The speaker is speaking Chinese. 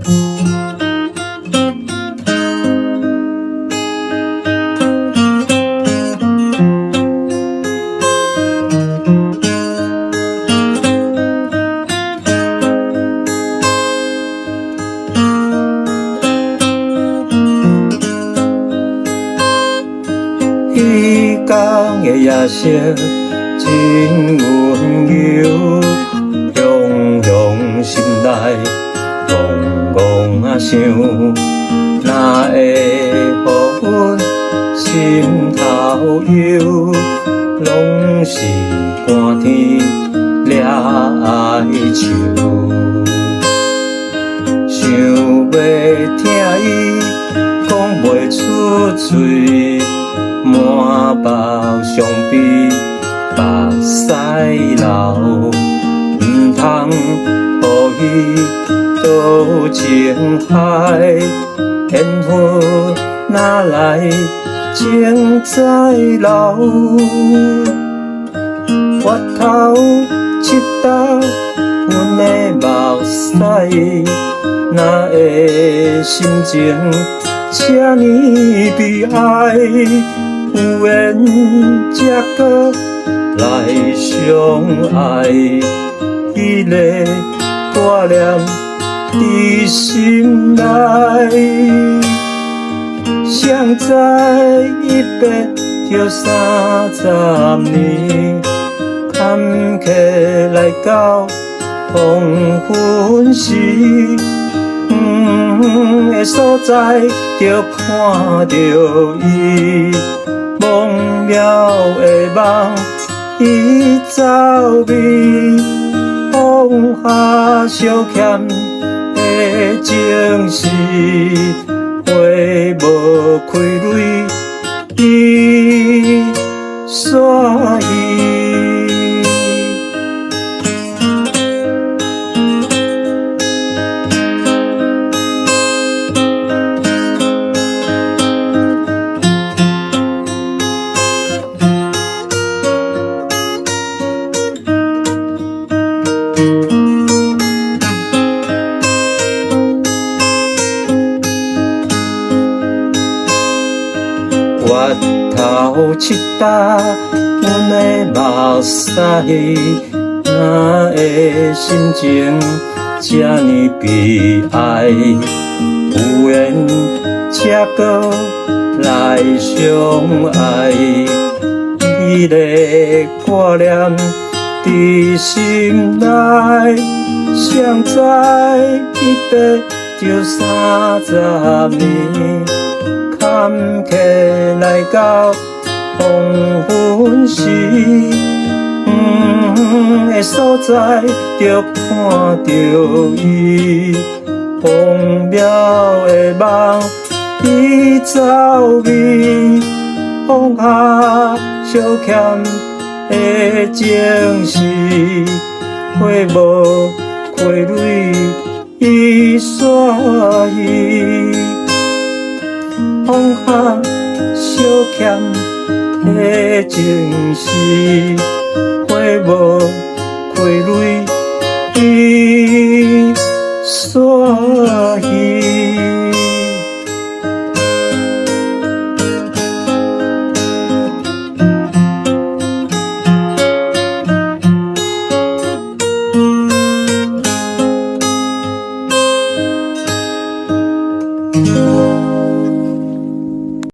彼天的夜色真温柔，雄雄心内戆戆啊想，哪会予阮心头忧？拢是寒天掠哀愁，想要听伊讲袂出嘴。满目伤悲，目屎流，唔通予伊倒情海，缘分哪来情在留？月头拭干阮的目屎，哪会心情这呢悲哀？有缘才搁来相爱，迄个挂念伫心内。谁知一别就30年，坎坷来到黄昏时，远的所在就看到伊。梦渺的梦，伊走微，放下相欠的情事，话无开蕊，伊煞伊。月头拭干阮的目屎，哪会心情这呢悲哀？有缘才搁来相爱，迄个挂念伫心内。谁知一别就30年。坎坷来到黄昏时，远的所在就看到伊。荒渺的梦，伊走微，放下相欠的情事，话无开蕊，伊煞伊。放下相欠的情事，话无开蕊，伊煞伊。